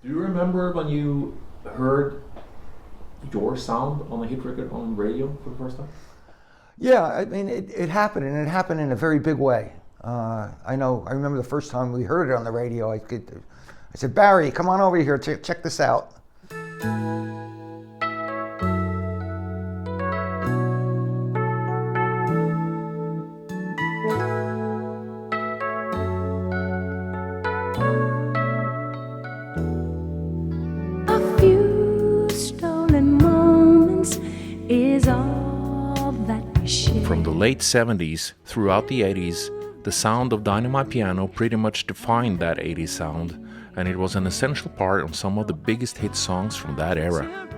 Do you remember when you heard your sound on a hit record on radio for the first time? Yeah, I mean, it happened, and it happened in a very big way. I remember the first time we heard it on the radio, I said, Barry, come on over here, check this out. A few stolen moments is all that we share. From the late 70s throughout the 80s, the sound of Dyno My Piano pretty much defined that 80s sound, and it was an essential part of some of the biggest hit songs from that era.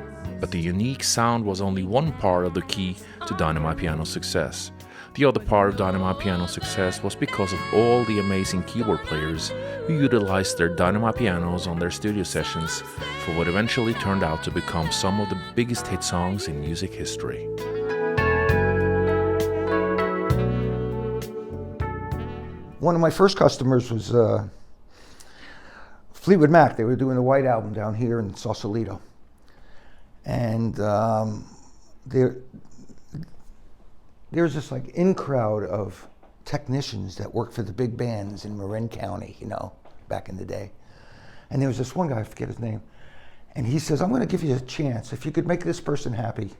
But the unique sound was only one part of the key to Dyno My Piano's success. The other part of Dyno My Piano's success was because of all the amazing keyboard players who utilized their Dyno My Pianos on their studio sessions for what eventually turned out to become some of the biggest hit songs in music history. One of my first customers was Fleetwood Mac. They were doing the White Album down here in Sausalito. And there's this like in crowd of technicians that worked for the big bands in Marin County, back in the day. And there was this one guy, I forget his name, and he says, I'm gonna give you a chance. If you could make this person happy,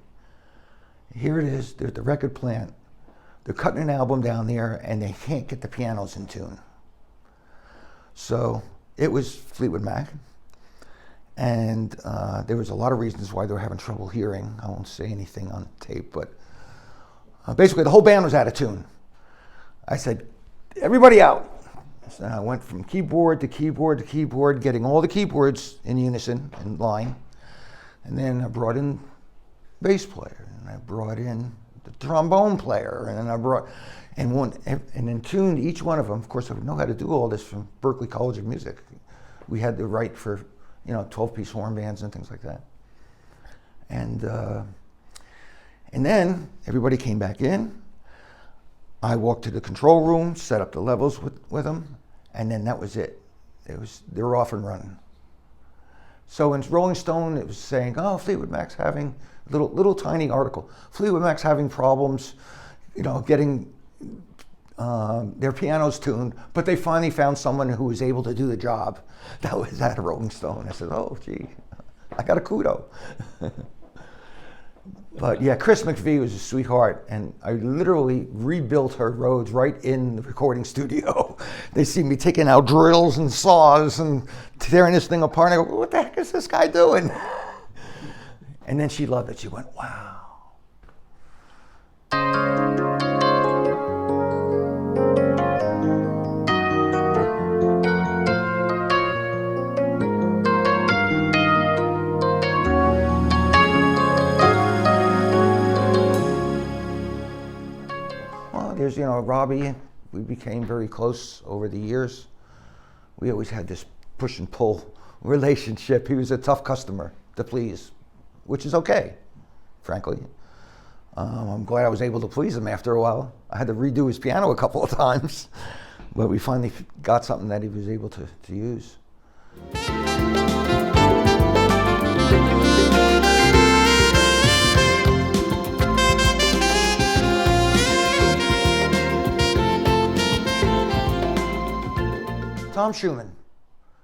here it is, they're at the record plant. They're cutting an album down there and they can't get the pianos in tune. So it was Fleetwood Mac. And there was a lot of reasons why they were having trouble hearing. I won't say anything on tape, but basically the whole band was out of tune. I said, everybody out. So I went from keyboard to keyboard to keyboard, getting all the keyboards in unison, in line. And then I brought in bass player, and I brought in the trombone player, and then then tuned each one of them. Of course, I would know how to do all this from Berklee College of Music. We had the right for 12-piece horn bands and things like that. And then everybody came back in. I walked to the control room, set up the levels with them, and then that was it. They were off and running. So in Rolling Stone, it was saying, oh, Fleetwood Mac's having little tiny article. Fleetwood Mac's having problems, getting their pianos tuned, but they finally found someone who was able to do the job. That was at Rolling Stone. I said, oh, gee, I got a kudo. But yeah, Chris McVie was a sweetheart, and I literally rebuilt her Rhodes right in the recording studio. They see me taking out drills and saws and tearing this thing apart, and I go, what the heck is this guy doing? And then she loved it. She went, wow. There's, Robbie, we became very close over the years. We always had this push and pull relationship. He was a tough customer to please, which is okay, frankly. I'm glad I was able to please him after a while. I had to redo his piano a couple of times, but we finally got something that he was able to use. Tom Schumann,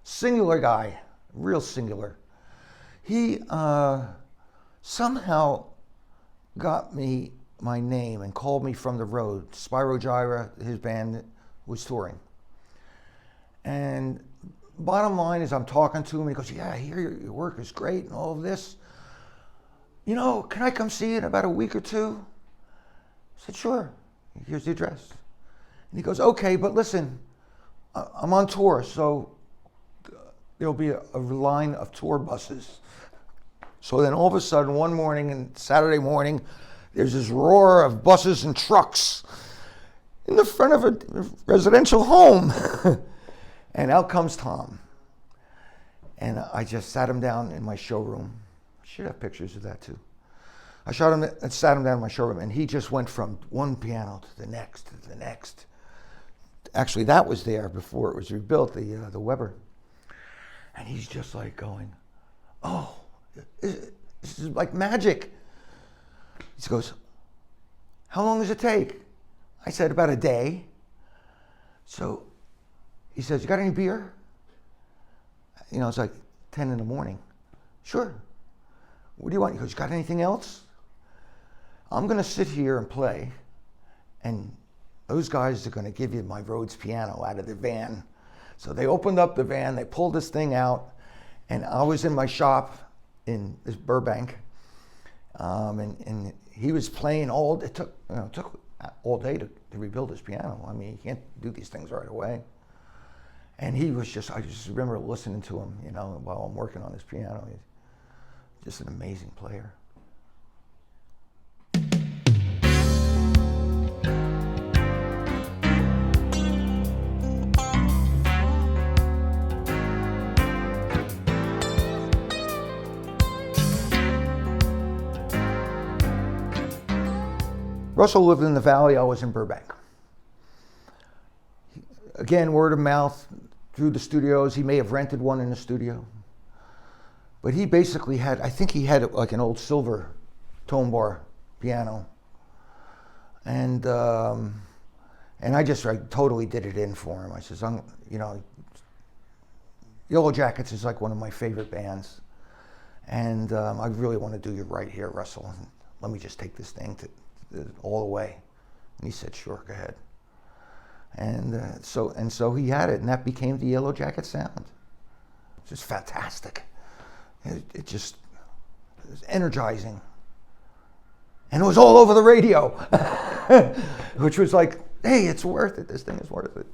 singular guy, real singular. He somehow got me my name and called me from the road. Spyro Gyra, his band, was touring. And bottom line is I'm talking to him and he goes, yeah, I hear your work is great and all of this. Can I come see you in about a week or two? I said, sure, here's the address. And he goes, okay, but listen, I'm on tour, so there'll be a line of tour buses. So then all of a sudden, one morning, and Saturday morning, there's this roar of buses and trucks in the front of a residential home. And out comes Tom. And I just sat him down in my showroom. I should have pictures of that too. I sat him down in my showroom, and he just went from one piano to the next, to the next. Actually, that was there before it was rebuilt, the Weber. And he's just like going, oh, this is like magic. He goes, how long does it take? I said, about a day. So he says, you got any beer? You know, it's like 10 in the morning. Sure. What do you want? He goes, you got anything else? I'm going to sit here and play, and those guys are going to give you my Rhodes piano out of the van. So they opened up the van, they pulled this thing out, and I was in my shop in this Burbank, and he was playing it took all day to rebuild his piano. I mean, you can't do these things right away. And he was I just remember listening to him, you know, while I'm working on his piano. He's just an amazing player. Russell lived in the Valley, I was in Burbank. Again, word of mouth through the studios. He may have rented one in the studio. But he basically had, I think he had like an old silver tone bar piano. And I just totally did it in for him. I says, you know, Yellow Jackets is like one of my favorite bands. And I really want to do you right here, Russell. Let me just take this thing all the way. And he said, sure, go ahead. And so he had it, and that became the Yellow Jacket sound. It's just fantastic. It was energizing. And it was all over the radio, which was like, hey, it's worth it. This thing is worth it.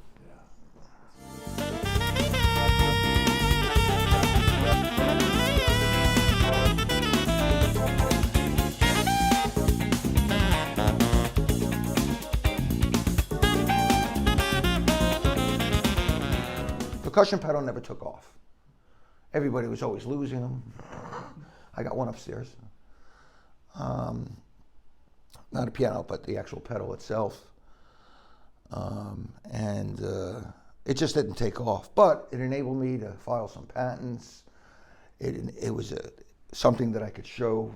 Percussion pedal never took off. Everybody was always losing them. I got one upstairs. Not a piano, but the actual pedal itself. It just didn't take off. But it enabled me to file some patents. It was something that I could show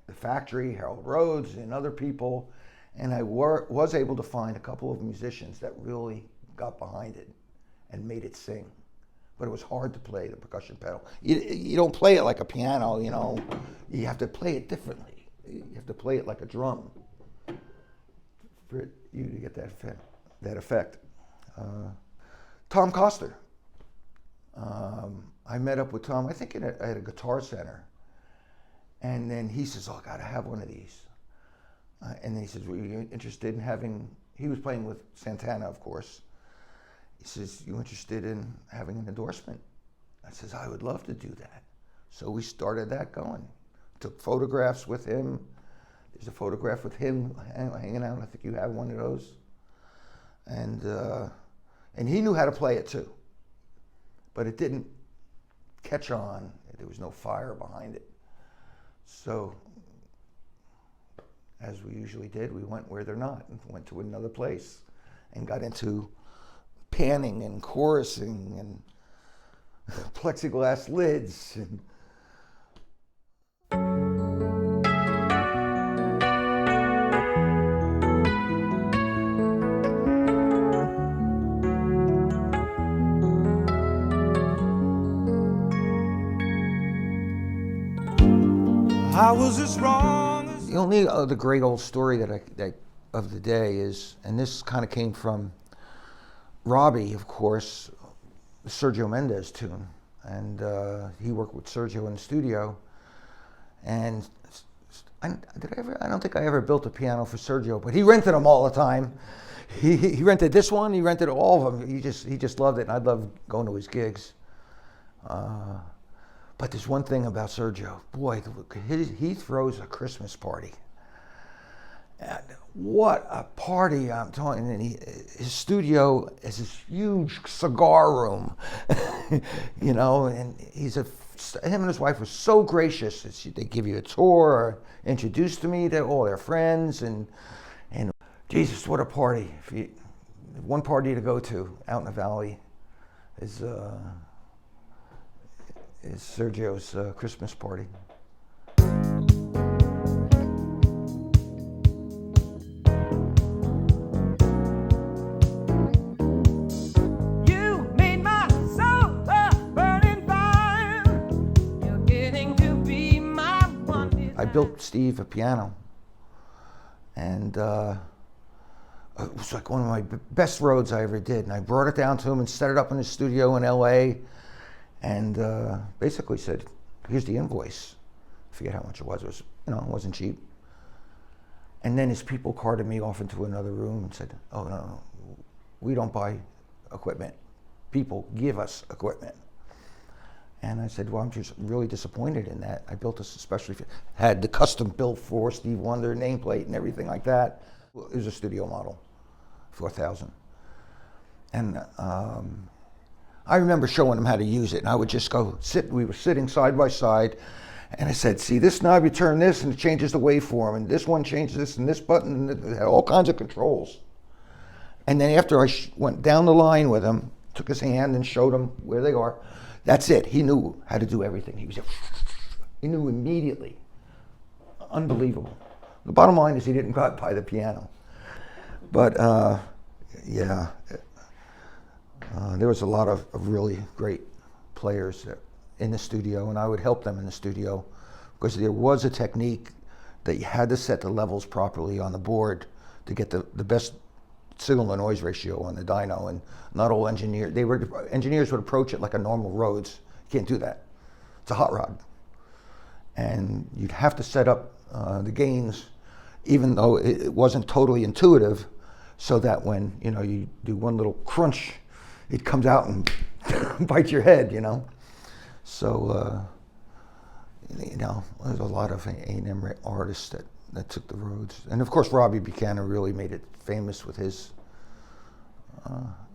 the factory, Harold Rhodes, and other people. And I was able to find a couple of musicians that really got behind it and made it sing. But it was hard to play the percussion pedal. You don't play it like a piano, you know. You have to play it differently. You have to play it like a drum for you to get that effect. Tom Coster. I met up with Tom, I think at a Guitar Center. And then he says, oh, I gotta have one of these. And then he says, were you interested in having, he was playing with Santana, of course. He says, you interested in having an endorsement? I says, I would love to do that. So we started that going. Took photographs with him. There's a photograph with him hanging out. I think you have one of those. And he knew how to play it too. But it didn't catch on. There was no fire behind it. So, as we usually did, we went where they're not and went to another place and got into panning and chorusing and plexiglass lids. And how was this wrong? the only other great old story that of the day is, and this kind of came from Robbie, of course, Sergio Mendes tune, and he worked with Sergio in the studio. And I don't think I ever built a piano for Sergio, but he rented them all the time. He rented this one, he rented all of them. He just loved it, and I loved going to his gigs. But there's one thing about Sergio, boy, he throws a Christmas party. And what a party I'm talking! And his studio is this huge cigar room, you know. And him and his wife were so gracious. They give you a tour, introduced me to all their friends, and Jesus, what a party! One party to go to out in the valley is is Sergio's Christmas party. You made my soul a burning fire. You're getting to be my one desire. I built Steve a piano, and it was like one of my best Rhodes I ever did. And I brought it down to him and set it up in his studio in LA, and basically said, here's the invoice. I forget how much it was. It was, you know, it wasn't cheap. And then his people carted me off into another room and said, oh, no, we don't buy equipment. People give us equipment. And I said, well, I'm just really disappointed in that. I built this especially, had the custom built for Steve Wonder nameplate and everything like that. It was a studio model, 4000. And I remember showing him how to use it, and I would just go sit, we were sitting side by side, and I said, see, this knob, you turn this, and it changes the waveform, and this one changes this, and this button, and it had all kinds of controls. And then after I went down the line with him, took his hand and showed him where they are, that's it. He knew how to do everything. He knew immediately. Unbelievable. The bottom line is he didn't go out and buy the piano. But yeah, there was a lot of really great players in the studio, and I would help them in the studio because there was a technique that you had to set the levels properly on the board to get the best signal to noise ratio on the dyno, and not all engineers would approach it like a normal Rhodes. You can't do that. It's a hot rod. And you'd have to set up the gains, even though it wasn't totally intuitive, so that when, you know, you do one little crunch, it comes out and bites your head, you know. So, you know, there's a lot of A&M artists that took the Rhodes. And of course, Robbie Buchanan really made it famous with his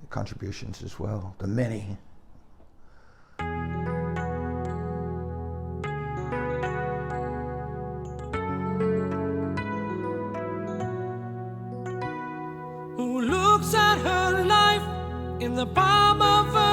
contributions as well, the many. Who looks at her life in the palm of her